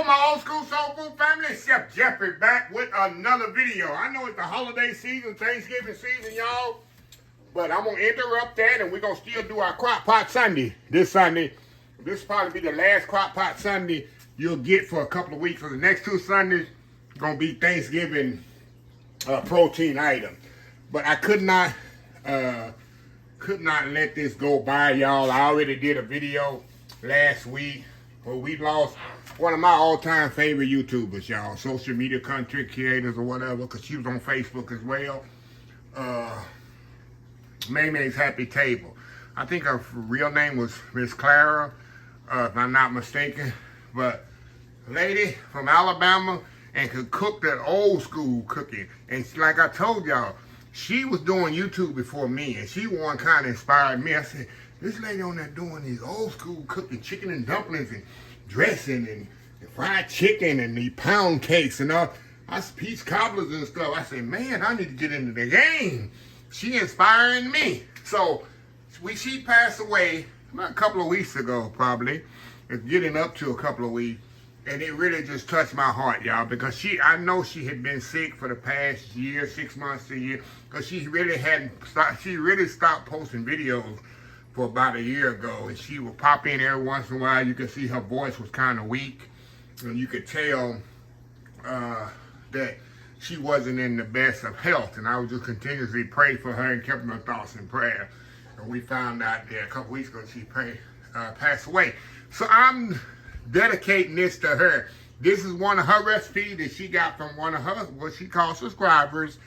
Hello, my old school soul food family. Chef Jeffrey back with another video. I know it's the holiday season, Thanksgiving season, y'all. But I'm going to interrupt that, and we're going to still do our crock pot Sunday this Sunday. This will probably be the last crock pot Sunday you'll get for a couple of weeks. For the next two Sundays, going to be Thanksgiving protein item. But I could not let this go by, y'all. I already did a video last week where we lost one of my all-time favorite YouTubers, y'all. Social media content creators or whatever, because she was on Facebook as well. MAE'S Happy Table. I think her real name was Miss Clara, if I'm not mistaken. But lady from Alabama and could cook that old school cooking. And like I told y'all, she was doing YouTube before me, and she one kind of inspired me. I said, this lady on there doing these old school cooking, chicken and dumplings and dressing and fried chicken and the pound cakes and all. Peach cobblers and stuff. I said, man, I need to get into the game. She inspiring me. So she passed away about a couple of weeks ago, probably. It's getting up to a couple of weeks. And it really just touched my heart, y'all, because I know she had been sick for the past year, 6 months to a year, because she really stopped posting videos for about a year ago. And she would pop in every once in a while. You could see her voice was kind of weak, and you could tell that she wasn't in the best of health. And I would just continuously pray for her and kept my thoughts in prayer. And we found out that a couple weeks ago she passed away. So I'm dedicating this to her. This is one of her recipes that she got from one of her, what she calls subscribers,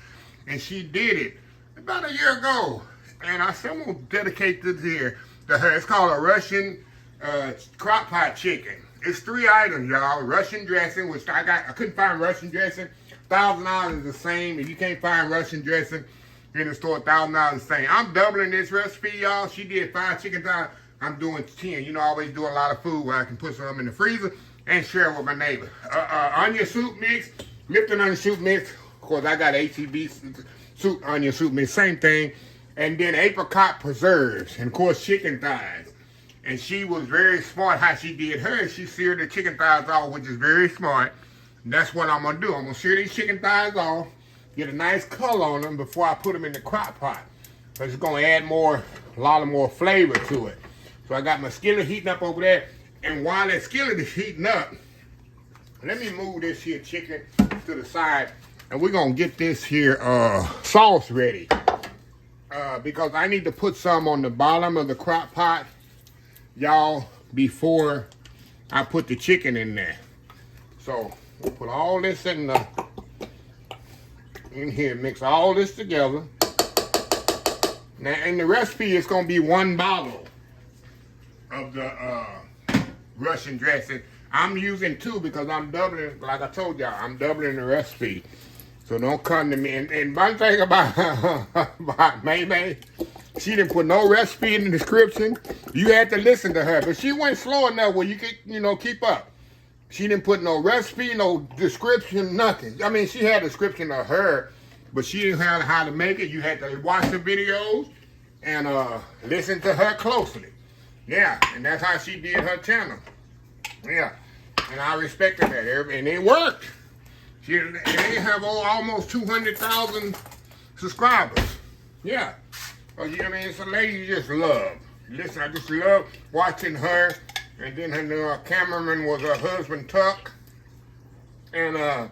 and she did it about a year ago. And I said, I'm gonna dedicate this here to her. It's called a Russian crock pot chicken. It's 3 items, y'all. Russian dressing, which I couldn't find Russian dressing. $1,000 is the same. If you can't find Russian dressing in the store, $1,000 is the same. I'm doubling this recipe, y'all. She did 5 chicken thighs. I'm doing 10. You know, I always do a lot of food where I can put some in the freezer and share it with my neighbor. Onion soup mix, Lipton onion soup mix. Of course, I got HEB soup, onion soup mix, same thing. And then apricot preserves, and of course, chicken thighs. And she was very smart how she did hers. She seared the chicken thighs off, which is very smart. And that's what I'm gonna do. I'm gonna sear these chicken thighs off, get a nice color on them before I put them in the crock pot. So it's gonna add a lot more flavor to it. So I got my skillet heating up over there. And while that skillet is heating up, let me move this here chicken to the side. And we're going to get this here sauce ready. Because I need to put some on the bottom of the crock pot, y'all, before I put the chicken in there. So we'll put all this in here, mix all this together. Now in the recipe, it's going to be 1 bottle of the Russian dressing. I'm using 2 because I'm doubling, like I told y'all, I'm doubling the recipe. So don't come to me. And one thing about MAE'S, she didn't put no recipe in the description. You had to listen to her, but she went slow enough where you could, keep up. She didn't put no recipe, no description, nothing. I mean, she had a description of her, but she didn't have how to make it. You had to watch the videos and listen to her closely. Yeah, and that's how she did her channel. Yeah, and I respected that, and it worked. They have almost 200,000 subscribers. Yeah, I mean, it's a lady you just love. Listen, I just love watching her. And then her cameraman was her husband, Tuck. And I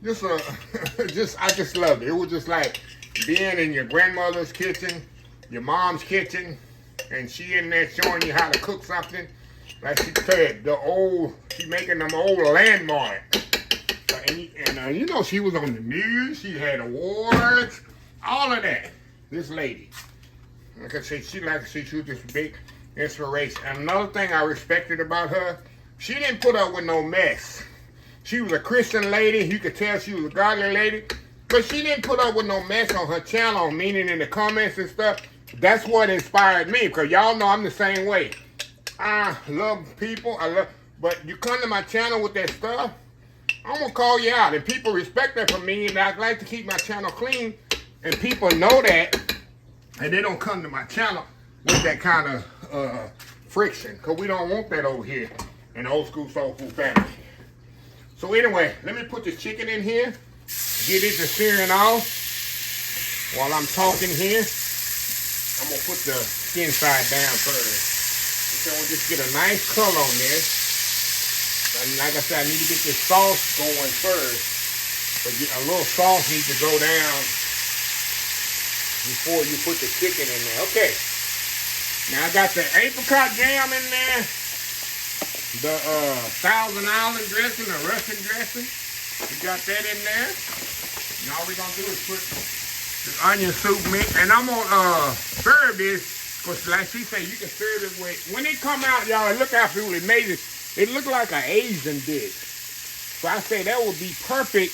just loved it. It was just like being in your grandmother's kitchen, your mom's kitchen, and she in there showing you how to cook something. Like she said, she making them old landmarks. And she was on the news. She had awards, all of that. This lady, like I said, she was this big inspiration. And another thing I respected about her, she didn't put up with no mess. She was a Christian lady. You could tell she was a godly lady, but she didn't put up with no mess on her channel, meaning in the comments and stuff. That's what inspired me, because y'all know I'm the same way. I love people, but you come to my channel with that stuff, I'm going to call you out. And people respect that from me, and I like to keep my channel clean, and people know that, and they don't come to my channel with that kind of friction, because we don't want that over here in the old school soul food family. So anyway, let me put the chicken in here. Get it to searing off. While I'm talking here, I'm gonna put the skin side down first. So we'll just get a nice color on this. And like I said, I need to get this sauce going first. But a little sauce needs to go down before you put the chicken in there. Okay. Now I got the apricot jam in there. The Thousand Island dressing, the Russian dressing. We got that in there. And all we're gonna do is put the onion soup mix. And I'm gonna serve this, because like she said, you can serve it with, when it come out, y'all, look absolutely amazing. It looked like an Asian dish. So I say that would be perfect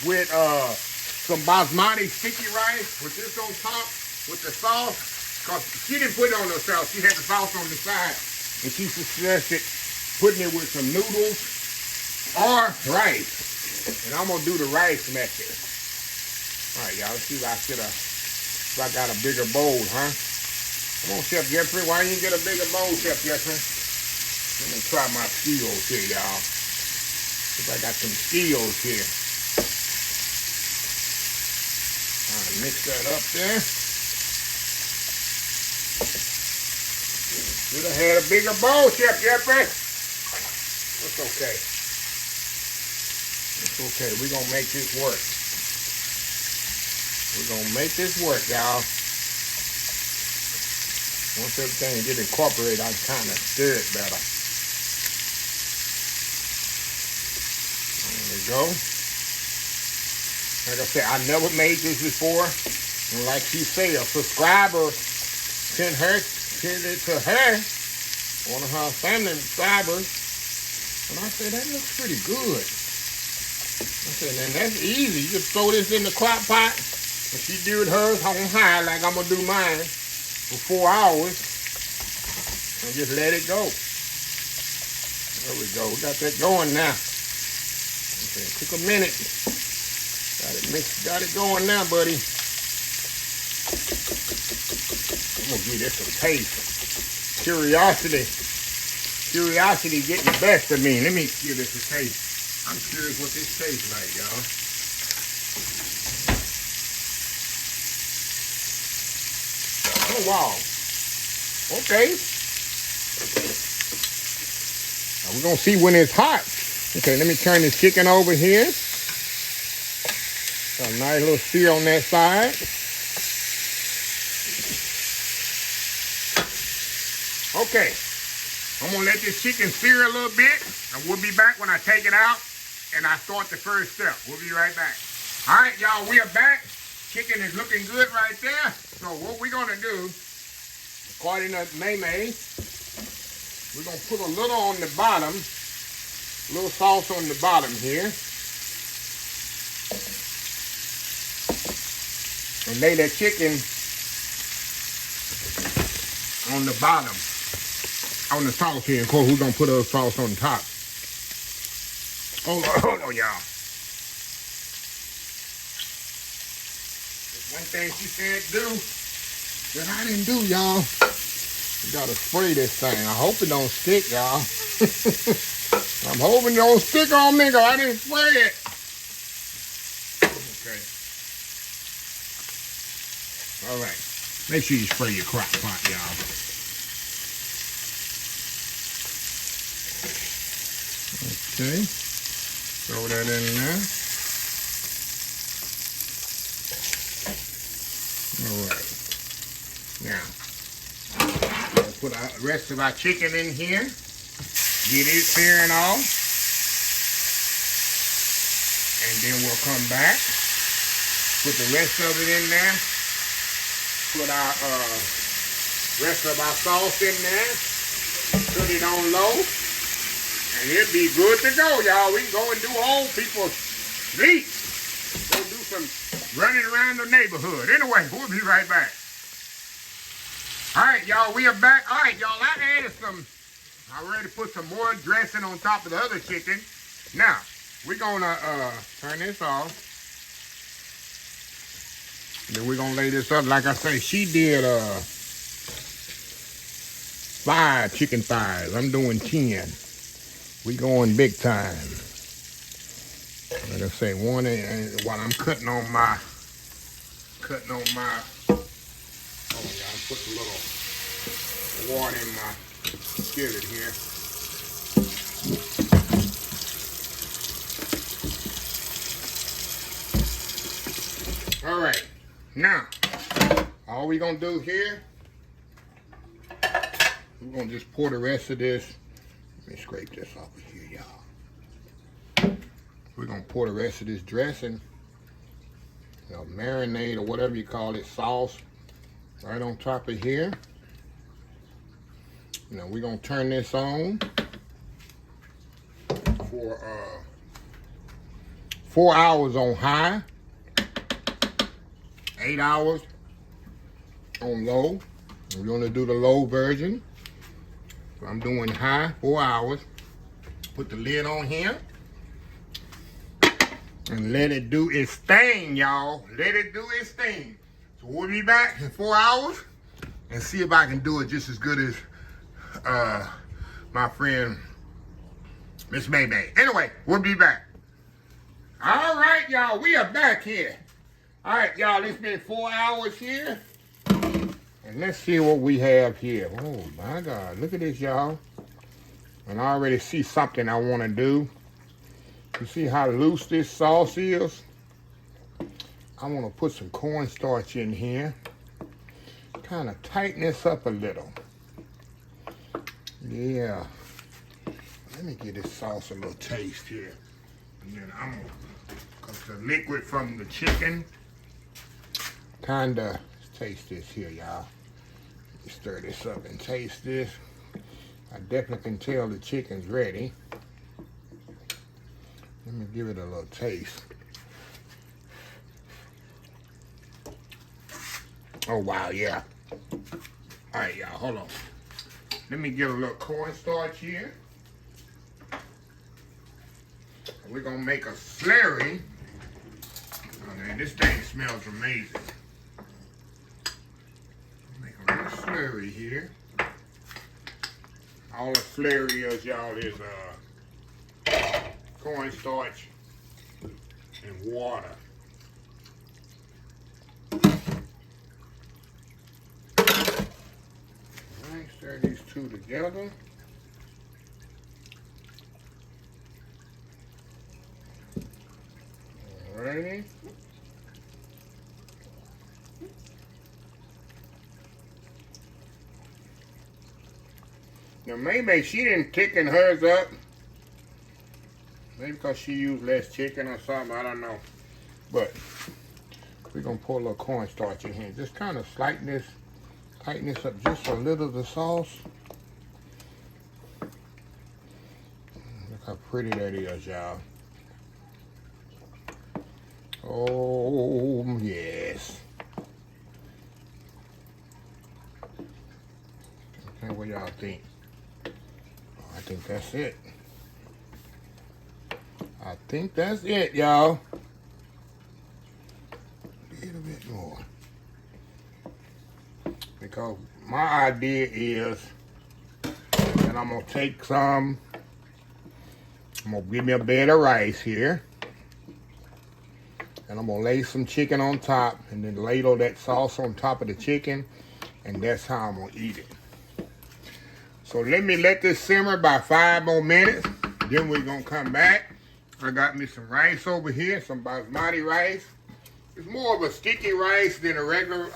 with some basmati sticky rice with this on top with the sauce. Because she didn't put it on herself. She had the sauce on the side. And she suggested putting it with some noodles or rice. And I'm going to do the rice method. All right, y'all. Let's see if I got a bigger bowl, huh? Come on, Chef Jeffrey. Why you get a bigger bowl, Chef Jeffrey? Let me try my skills here, y'all. See if I got some skills here. All right, mix that up there. Should have had a bigger bowl, Chef Jeffrey. It's okay. It's okay. We're going to make this work. We're going to make this work, y'all. Once everything get incorporated, I kind of stir it better. There we go. Like I said, I never made this before. And like she said, a subscriber sent it to her, one of her family subscribers. And I said, that looks pretty good. I said, and that's easy. You just throw this in the crock pot. And she did hers on high like I'm going to do mine for 4 hours. And just let it go. There we go. We got that going now. Okay, it took a minute. Got it going now, buddy. I'm going to give this some taste. Curiosity getting the best of me. Let me give this a taste. I'm curious what this tastes like, y'all. Oh, wow. Okay. Now we're going to see when it's hot. Okay, let me turn this chicken over here. Got a nice little sear on that side. Okay. I'm going to let this chicken sear a little bit. And we'll be back when I take it out and I start the first step. We'll be right back. All right, y'all, we are back. Chicken is looking good right there. So what we're going to do, according to MAE'S, we're going to put a little on the bottom, a little sauce on the bottom here. And lay that chicken on the bottom, on the sauce here. Of course, we're going to put a sauce on top. Hold on, y'all. One thing she said do that I didn't do, y'all. You gotta spray this thing. I hope it don't stick, y'all. I'm hoping it don't stick on me, because I didn't spray it. Okay. All right. Make sure you spray your crock pot, y'all. Okay. Throw that in there. All right. Now, we'll put the rest of our chicken in here. Get it searing off. And then we'll come back. Put the rest of it in there. Put our rest of our sauce in there. Put it on low. And it'll be good to go, y'all. We can go and do old people's treats. Go do some running around the neighborhood. Anyway, we'll be right back. All right, y'all, we are back. All right, y'all, I added some, I already put some more dressing on top of the other chicken. Now, we're gonna turn this off. And then we're gonna lay this up. Like I say, she did 5 chicken thighs. I'm doing 10. We going big time. Like I say, one while I'm cutting on my, oh yeah, I'm putting a little water in my skillet here. All right, now, all we're gonna do here, we're gonna just pour the rest of this. Let me scrape this off of here, y'all. We're gonna pour the rest of this dressing, marinade or whatever you call it, sauce, right on top of here. We're gonna turn this on for 4 hours on high, 8 hours on low. We're gonna do the low version. So I'm doing high, 4 hours. Put the lid on here and let it do its thing, y'all. Let it do its thing. So we'll be back in 4 hours and see if I can do it just as good as my friend Miss May May. Anyway, we'll be back. All right, y'all, we are back here. All right, y'all, it's been 4 hours here. And let's see what we have here. Oh, my God. Look at this, y'all. And I already see something I want to do. You see how loose this sauce is? I want to put some cornstarch in here. Kind of tighten this up a little. Yeah. Let me give this sauce a little taste here. And then I'm going to, because the liquid from the chicken, kind of, taste this here, y'all. Stir this up and taste this. I definitely can tell the chicken's ready. Let me give it a little taste. Oh, wow, yeah. All right, y'all, hold on. Let me get a little cornstarch here. We're gonna make a slurry. Oh, man, this thing smells amazing. Make a little slurry here. All the slurry is, y'all, is cornstarch and water. All right, stir these two together. Alrighty. Now maybe she didn't thicken hers up. Maybe because she used less chicken or something, I don't know. But we're gonna pour a little cornstarch in here. Just kind of tighten this up just a little, the sauce. Look how pretty that is, y'all. Oh, yes. Okay, what y'all think? Oh, I think that's it. I think that's it, y'all. A little bit more. Because my idea is that I'm going to take some, I'm going to give me a bed of rice here. And I'm going to lay some chicken on top and then ladle that sauce on top of the chicken. And that's how I'm going to eat it. So let me let this simmer by 5 more minutes. Then we're going to come back. I got me some rice over here, some basmati rice. It's more of a sticky rice than a regular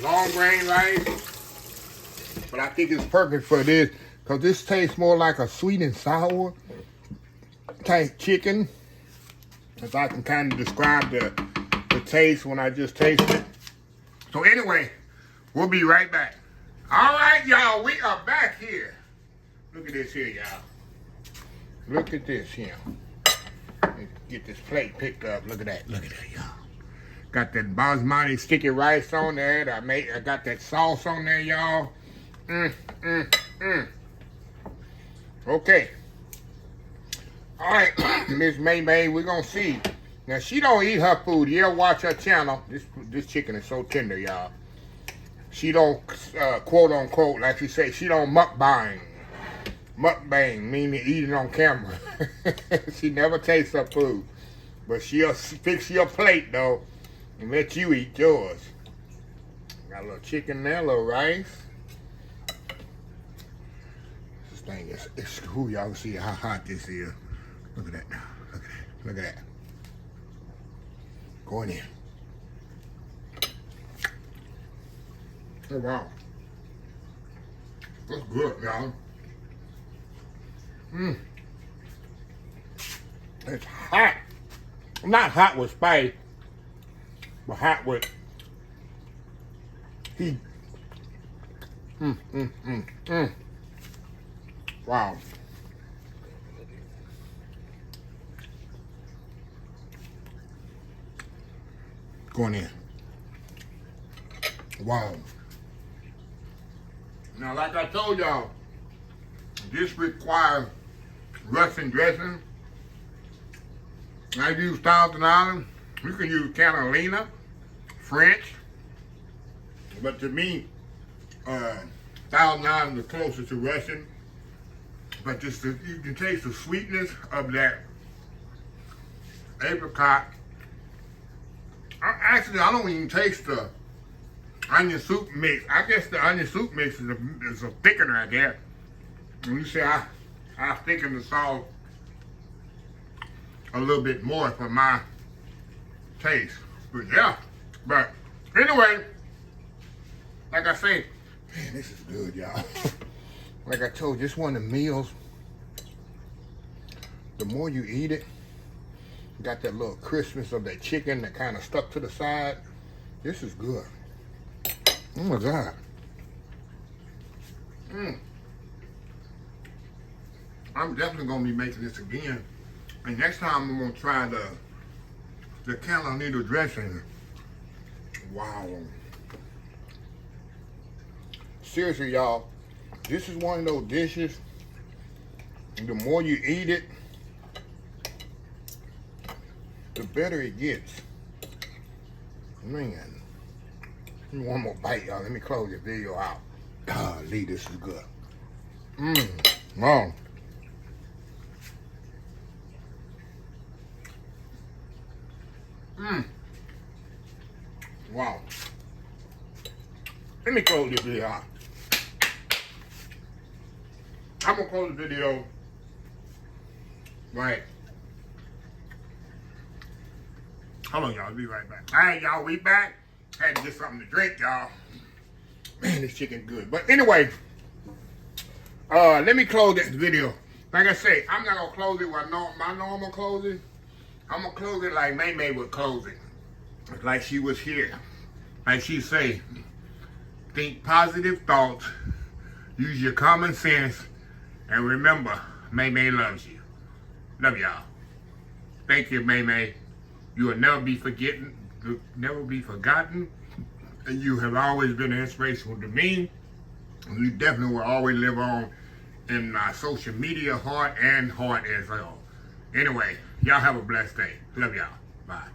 long grain rice. But I think it's perfect for this because this tastes more like a sweet and sour type chicken. As I can kind of describe the taste when I just taste it. So anyway, we'll be right back. All right, y'all, we are back here. Look at this here, y'all. Look at this here. Let's get this plate picked up. Look at that, y'all. Got that basmati sticky rice on there. I got that sauce on there, y'all. Okay. All right, Miss May May, we're gonna see. Now she don't eat her food. You ever watch her channel? This chicken is so tender, y'all. She don't quote unquote, like she say, she don't mukbang. Mukbang, meaning eating on camera. She never tastes her food. But she'll fix your plate, though, and let you eat yours. Got a little chicken there, a little rice. This thing is, it's cool. Y'all can see how hot this is. Look at that now. Look at that. Look at that. Going in. Oh, wow. That's good, y'all. It's hot. Not hot with spice, but hot with heat. Wow. Going in. Wow. Now, like I told y'all, this requires Russian dressing. I use Thousand Island. You can use Catalina, French. But to me, Thousand Island is closer to Russian. But just you can taste the sweetness of that apricot. Actually, I don't even taste the onion soup mix. I guess the onion soup mix is a thickener, I guess. When you say I thicken the sauce a little bit more for my taste. But yeah. But anyway, like I say, man, this is good, y'all. Like I told you, it's one of the meals. The more you eat it, got that little crispness of that chicken that kind of stuck to the side. This is good. Oh my God. I'm definitely gonna be making this again. And next time I'm gonna try the Catalina dressing. Wow. Seriously, y'all, this is one of those dishes, the more you eat it, the better it gets. Man. Give me one more bite, y'all. Let me close the video out. Golly, this is good. Wow. Wow. Let me close this video out. I'm gonna close the video right. Hold on, y'all. I'll be right back. All right, y'all. We back. Had to get something to drink, y'all. Man, this chicken good. But anyway, let me close this video. Like I say, I'm not gonna close it with my normal closing. I'm gonna close it like May would close it. Like she was here. Like she say, think positive thoughts, use your common sense, and remember, May loves you. Love y'all. Thank you, May. You will never be forgotten, and you have always been inspirational to me. And you definitely will always live on in my social media heart as well. Anyway, y'all have a blessed day. Love y'all. Bye.